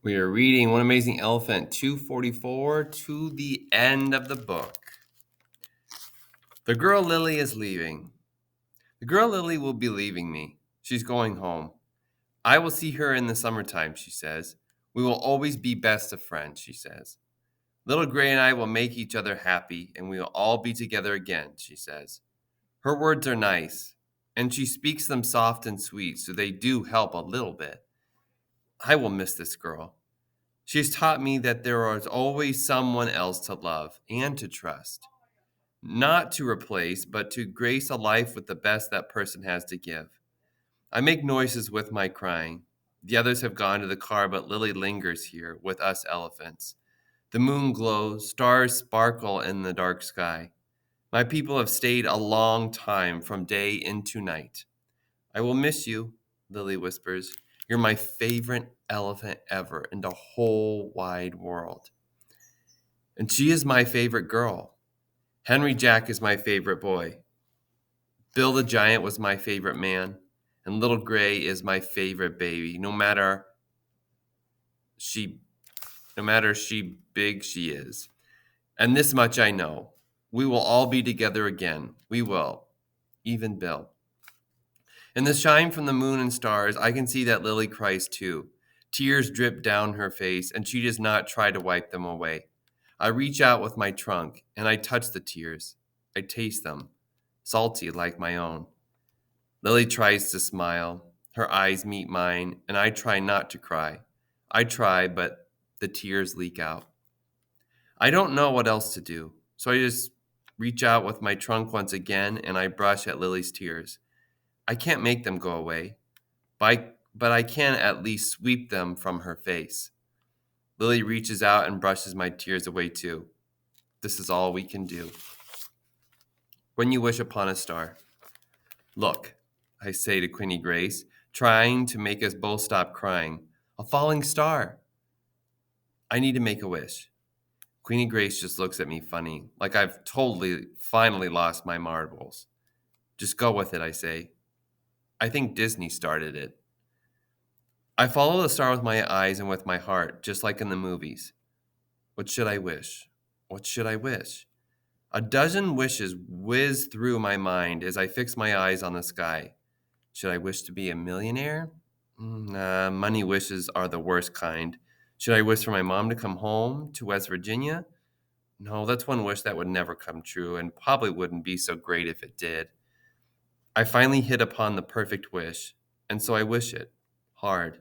We are reading One Amazing Elephant 244 to the end of the book. The girl Lily is leaving. The girl Lily will be leaving me. She's going home. I will see her in the summertime, she says. We will always be best of friends, she says. Little Gray and I will make each other happy, and we will all be together again, she says. Her words are nice, and she speaks them soft and sweet, so they do help a little bit. I will miss this girl. She has taught me that there is always someone else to love and to trust, not to replace, but to grace a life with the best that person has to give. I make noises with my crying. The others have gone to the car, but Lily lingers here with us elephants. The moon glows, stars sparkle in the dark sky. My people have stayed a long time from day into night. I will miss you, Lily whispers. You're my favorite elephant ever in the whole wide world. And she is my favorite girl. Henry Jack is my favorite boy. Bill the Giant was my favorite man. And Little Gray is my favorite baby, no matter she big she is. And this much I know. We will all be together again. We will. Even Bill. In the shine from the moon and stars, I can see that Lily cries too. Tears drip down her face, and she does not try to wipe them away. I reach out with my trunk, and I touch the tears. I taste them, salty like my own. Lily tries to smile. Her eyes meet mine, and I try not to cry. I try, but the tears leak out. I don't know what else to do, so I just reach out with my trunk once again, and I brush at Lily's tears. I can't make them go away, but I can at least sweep them from her face. Lily reaches out and brushes my tears away too. This is all we can do. When you wish upon a star. Look, I say to Queenie Grace, trying to make us both stop crying. A falling star. I need to make a wish. Queenie Grace just looks at me funny, like I've finally lost my marbles. Just go with it, I say. I think Disney started it. I follow the star with my eyes and with my heart, just like in the movies. What should I wish? What should I wish? A dozen wishes whiz through my mind as I fix my eyes on the sky. Should I wish to be a millionaire? Nah, money wishes are the worst kind. Should I wish for my mom to come home to West Virginia? No, that's one wish that would never come true and probably wouldn't be so great if it did. I finally hit upon the perfect wish, and so I wish it. Hard.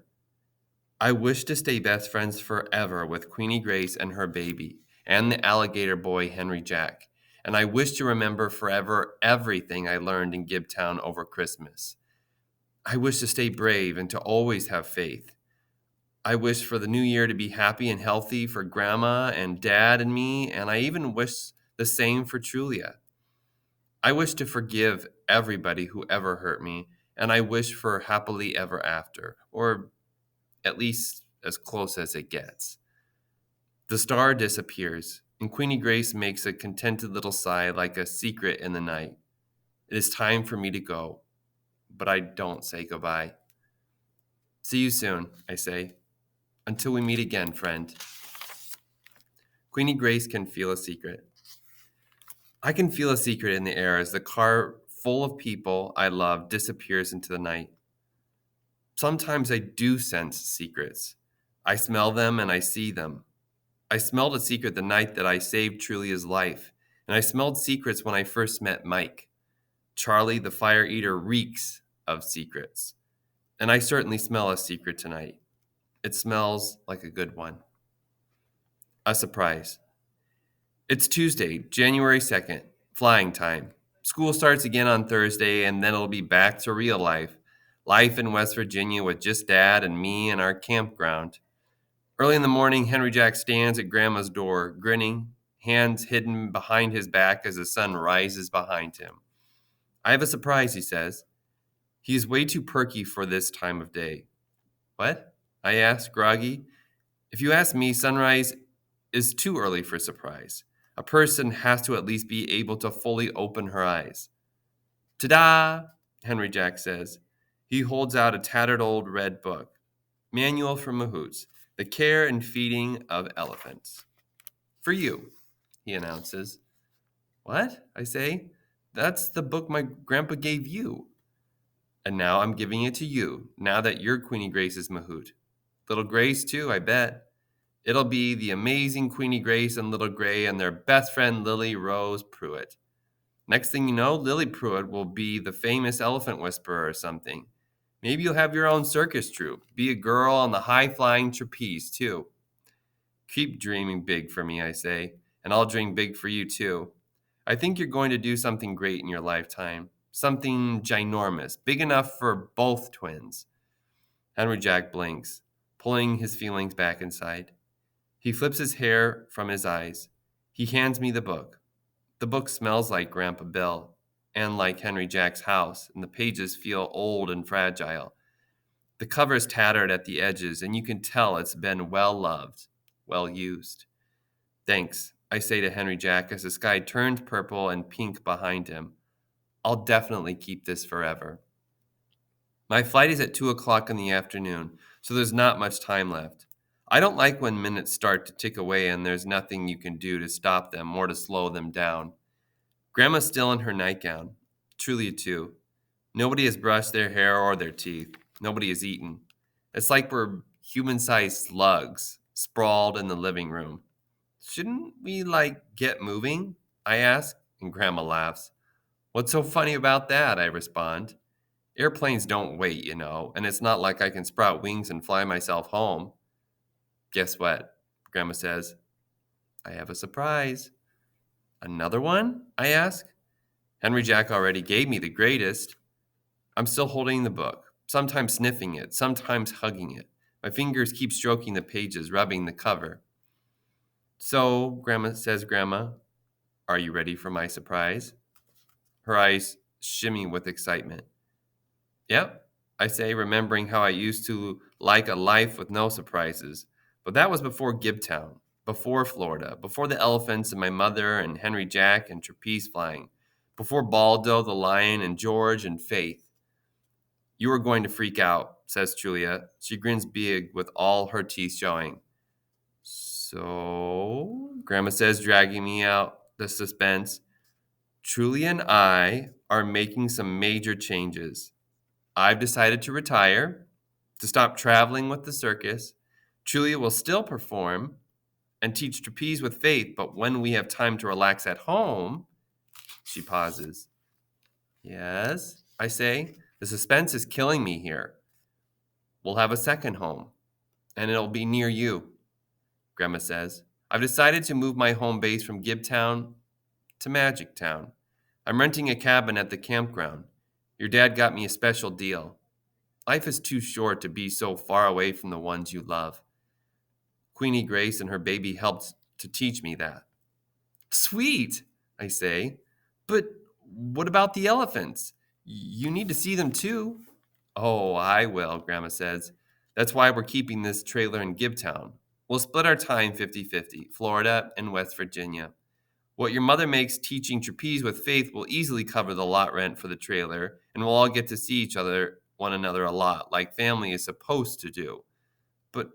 I wish to stay best friends forever with Queenie Grace and her baby, and the alligator boy Henry Jack. And I wish to remember forever everything I learned in Gibtown over Christmas. I wish to stay brave and to always have faith. I wish for the new year to be happy and healthy for Grandma and Dad and me, and I even wish the same for Trulia. I wish to forgive everybody who ever hurt me, and I wish for happily ever after, or at least as close as it gets. The star disappears, and Queenie Grace makes a contented little sigh like a secret in the night. It is time for me to go, but I don't say goodbye. See you soon, I say. Until we meet again, friend. Queenie Grace can feel a secret. I can feel a secret in the air as the car full of people I love disappears into the night. Sometimes I do sense secrets. I smell them and I see them. I smelled a secret the night that I saved Trulia's life, and I smelled secrets when I first met Mike. Charlie the Fire Eater reeks of secrets, and I certainly smell a secret tonight. It smells like a good one. A surprise. It's Tuesday, January 2nd, flying time. School starts again on Thursday, and then it'll be back to real life. Life in West Virginia with just Dad and me and our campground. Early in the morning, Henry Jack stands at Grandma's door, grinning, hands hidden behind his back as the sun rises behind him. I have a surprise, he says. He is way too perky for this time of day. What? I ask, groggy. If you ask me, sunrise is too early for surprise. A person has to at least be able to fully open her eyes. Ta-da! Henry Jack says. He holds out a tattered old red book. Manual for Mahoots. The Care and Feeding of Elephants. For you, he announces. What? I say. That's the book my grandpa gave you. And now I'm giving it to you, now that you're Queenie Grace's Mahout. Little Grace, too, I bet. It'll be the amazing Queenie Grace and Little Gray and their best friend Lily Rose Pruitt. Next thing you know, Lily Pruitt will be the famous elephant whisperer or something. Maybe you'll have your own circus troupe. Be a girl on the high-flying trapeze, too. Keep dreaming big for me, I say, and I'll dream big for you, too. I think you're going to do something great in your lifetime. Something ginormous, big enough for both twins. Henry Jack blinks, pulling his feelings back inside. He flips his hair from his eyes. He hands me the book. The book smells like Grandpa Bill and like Henry Jack's house, and the pages feel old and fragile. The cover is tattered at the edges, and you can tell it's been well loved, well used. Thanks, I say to Henry Jack as the sky turns purple and pink behind him. I'll definitely keep this forever. My flight is at 2 o'clock in the afternoon, so there's not much time left. I don't like when minutes start to tick away and there's nothing you can do to stop them or to slow them down. Grandma's still in her nightgown. Trulia too. Nobody has brushed their hair or their teeth. Nobody has eaten. It's like we're human-sized slugs, sprawled in the living room. Shouldn't we, get moving? I ask, and Grandma laughs. What's so funny about that? I respond. Airplanes don't wait, and it's not like I can sprout wings and fly myself home. Guess what? Grandma says. I have a surprise. Another one? I ask. Henry Jack already gave me the greatest. I'm still holding the book, sometimes sniffing it, sometimes hugging it. My fingers keep stroking the pages, rubbing the cover. So, Grandma, are you ready for my surprise? Her eyes shimmy with excitement. Yep, I say, remembering how I used to like a life with no surprises. But that was before Gibtown, before Florida, before the elephants and my mother and Henry Jack and trapeze flying, before Baldo the lion and George and Faith. You are going to freak out, says Trulia. She grins big with all her teeth showing. So, Grandma says, dragging me out the suspense. Trulia and I are making some major changes. I've decided to retire, to stop traveling with the circus. Trulia will still perform and teach trapeze with Faith, but when we have time to relax at home, she pauses. Yes, I say, the suspense is killing me here. We'll have a second home, and it'll be near you, Grandma says. I've decided to move my home base from Gibtown to Magic Town. I'm renting a cabin at the campground. Your dad got me a special deal. Life is too short to be so far away from the ones you love. Queenie Grace and her baby helped to teach me that. Sweet, I say. But what about the elephants? You need to see them too. Oh, I will, Grandma says. That's why we're keeping this trailer in Gibtown. We'll split our time 50-50, Florida and West Virginia. What your mother makes teaching trapeze with Faith will easily cover the lot rent for the trailer, and we'll all get to see one another a lot, like family is supposed to do. But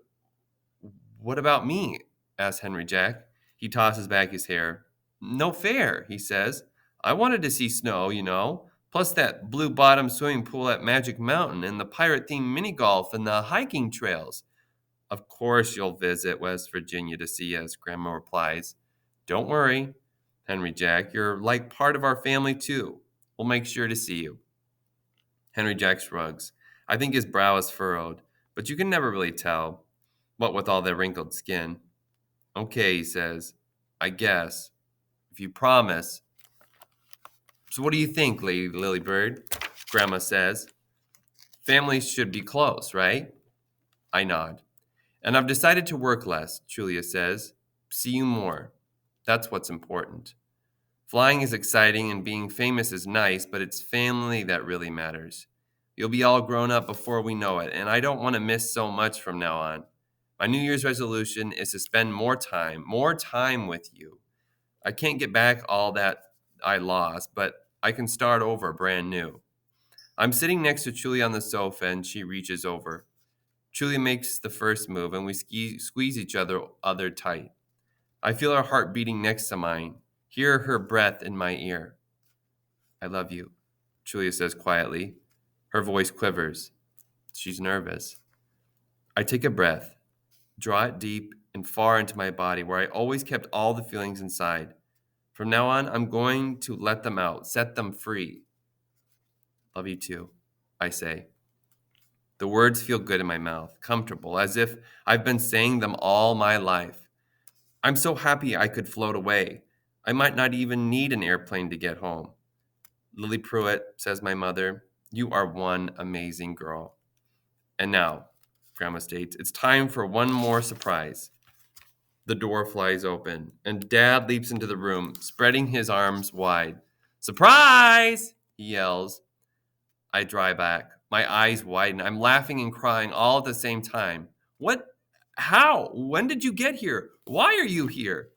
what about me? Asks Henry Jack. He tosses back his hair. No fair, he says. I wanted to see snow, plus that blue bottom swimming pool at Magic Mountain and the pirate-themed mini golf and the hiking trails. Of course you'll visit West Virginia to see us, Grandma replies. Don't worry, Henry Jack. You're like part of our family, too. We'll make sure to see you. Henry Jack shrugs. I think his brow is furrowed, but you can never really tell, what with all that wrinkled skin. Okay, he says. I guess. If you promise. So what do you think, Lady Lilybird? Grandma says. Families should be close, right? I nod. And I've decided to work less, Trulia says. See you more. That's what's important. Flying is exciting and being famous is nice, but it's family that really matters. You'll be all grown up before we know it, and I don't want to miss so much from now on. My New Year's resolution is to spend more time with you. I can't get back all that I lost, but I can start over brand new. I'm sitting next to Trulia on the sofa, and she reaches over. Julia makes the first move, and we squeeze each other tight. I feel her heart beating next to mine, hear her breath in my ear. I love you, Julia says quietly. Her voice quivers. She's nervous. I take a breath, draw it deep and far into my body where I always kept all the feelings inside. From now on, I'm going to let them out, set them free. Love you too, I say. The words feel good in my mouth, comfortable, as if I've been saying them all my life. I'm so happy I could float away. I might not even need an airplane to get home. Lily Pruitt, says my mother, you are one amazing girl. And now, Grandma states, it's time for one more surprise. The door flies open, and Dad leaps into the room, spreading his arms wide. Surprise! He yells. I dry back. My eyes widen. I'm laughing and crying all at the same time. What? How? When did you get here? Why are you here?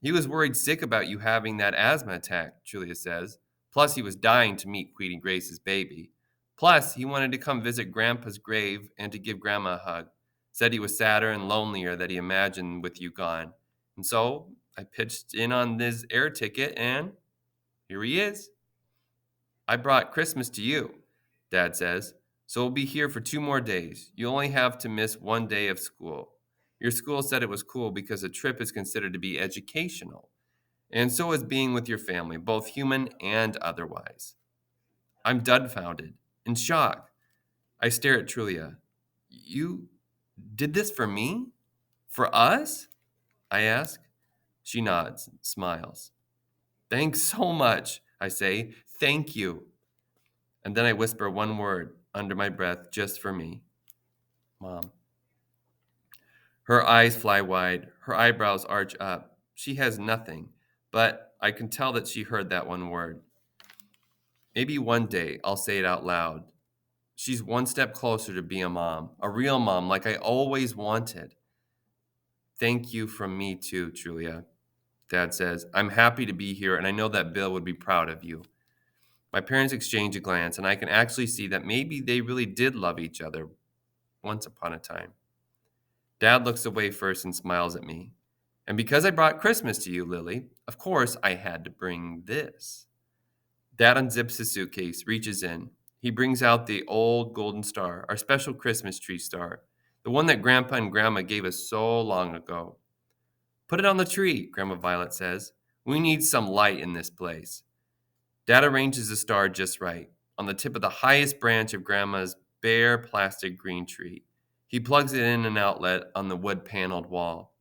He was worried sick about you having that asthma attack, Julia says. Plus, he was dying to meet Queenie Grace's baby. Plus, he wanted to come visit Grandpa's grave and to give Grandma a hug. Said he was sadder and lonelier than he imagined with you gone. And so I pitched in on this air ticket, and here he is. I brought Christmas to you, Dad says. So we'll be here for 2 more days. You only have to miss 1 day of school. Your school said it was cool because a trip is considered to be educational. And so is being with your family, both human and otherwise. I'm dumbfounded, in shock. I stare at Trulia. You did this for me? For us? I ask. She nods, smiles. Thanks so much, I say. Thank you. And then I whisper one word under my breath just for me. Mom. Her eyes fly wide. Her eyebrows arch up. She has nothing, but I can tell that she heard that one word. Maybe one day I'll say it out loud. She's one step closer to being a mom, a real mom like I always wanted. Thank you from me too, Julia. Dad says, I'm happy to be here, and I know that Bill would be proud of you. My parents exchange a glance, and I can actually see that maybe they really did love each other once upon a time. Dad looks away first and smiles at me. And because I brought Christmas to you, Lily, of course I had to bring this. Dad unzips his suitcase, reaches in. He brings out the old golden star, our special Christmas tree star, the one that Grandpa and Grandma gave us so long ago. Put it on the tree, Grandma Violet says. We need some light in this place. Dad arranges the star just right, on the tip of the highest branch of Grandma's bare plastic green tree. He plugs it in an outlet on the wood-paneled wall.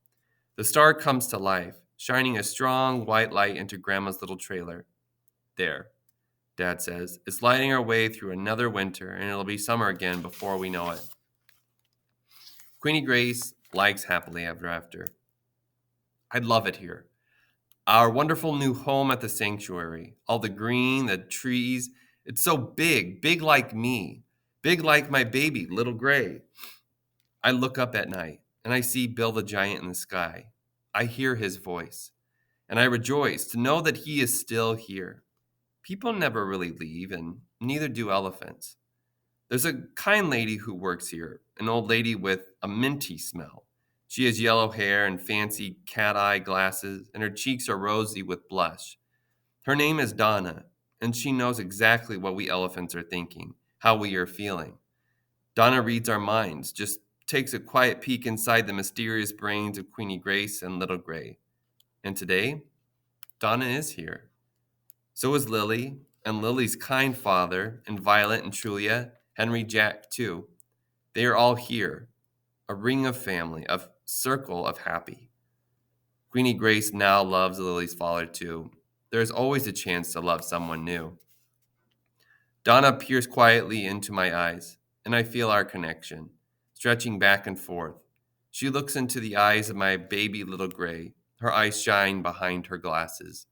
The star comes to life, shining a strong white light into Grandma's little trailer. There, Dad says, it's lighting our way through another winter, and it'll be summer again before we know it. Queenie Grace likes happily ever after. I love it here. Our wonderful new home at the sanctuary, all the green, the trees, it's so big, big like me, big like my baby, little Gray. I look up at night, and I see Bill the Giant in the sky. I hear his voice, and I rejoice to know that he is still here. People never really leave, and neither do elephants. There's a kind lady who works here, an old lady with a minty smell. She has yellow hair and fancy cat-eye glasses, and her cheeks are rosy with blush. Her name is Donna, and she knows exactly what we elephants are thinking, how we are feeling. Donna reads our minds, just takes a quiet peek inside the mysterious brains of Queenie Grace and Little Gray. And today, Donna is here. So is Lily, and Lily's kind father, and Violet and Trulia, Henry Jack too. They are all here, a ring of family, a circle of happy. Queenie Grace now loves Lily's father too. There is always a chance to love someone new. Donna peers quietly into my eyes, and I feel our connection, stretching back and forth. She looks into the eyes of my baby Little Gray. Her eyes shine behind her glasses.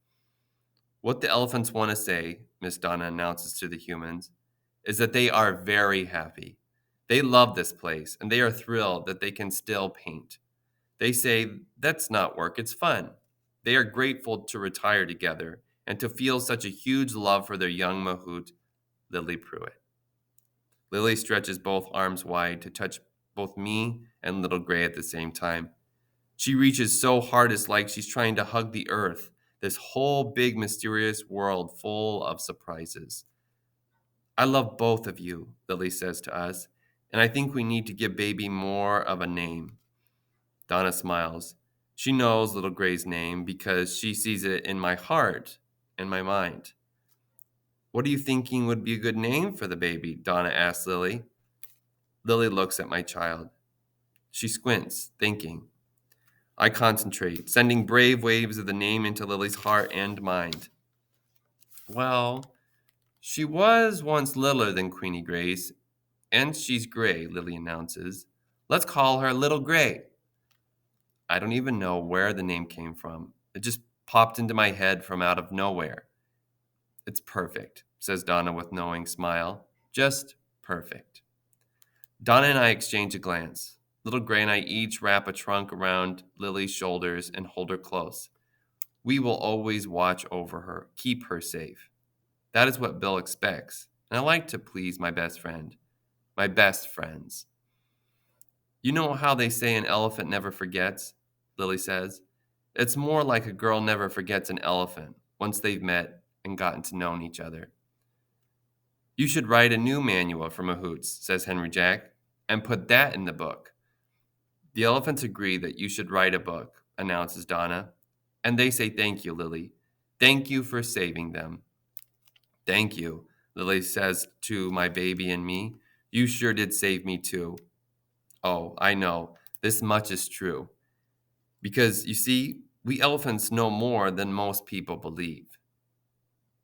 What the elephants want to say, Miss Donna announces to the humans, is that they are very happy. They love this place, and they are thrilled that they can still paint. They say, that's not work, it's fun. They are grateful to retire together and to feel such a huge love for their young mahout, Lily Pruitt. Lily stretches both arms wide to touch both me and little Gray at the same time. She reaches so hard it's like she's trying to hug the earth, this whole big mysterious world full of surprises. I love both of you, Lily says to us, and I think we need to give baby more of a name. Donna smiles. She knows little Gray's name because she sees it in my heart and my mind. What are you thinking would be a good name for the baby? Donna asks Lily. Lily looks at my child. She squints, thinking. I concentrate, sending brave waves of the name into Lily's heart and mind. Well, she was once littler than Queenie Grace, and she's gray, Lily announces. Let's call her Little Gray. I don't even know where the name came from. It just popped into my head from out of nowhere. It's perfect, says Donna with a knowing smile. Just perfect. Donna and I exchange a glance. Little Gray and I each wrap a trunk around Lily's shoulders and hold her close. We will always watch over her, keep her safe. That is what Bill expects, and I like to please my best friend. My best friends. You know how they say an elephant never forgets? Lily says. It's more like a girl never forgets an elephant once they've met and gotten to know each other. You should write a new manual for Mahoots, says Henry Jack, and put that in the book. The elephants agree that you should write a book, announces Donna, and they say thank you, Lily. Thank you for saving them. Thank you, Lily says to my baby and me. You sure did save me too. Oh, I know. This much is true. Because, you see, we elephants know more than most people believe.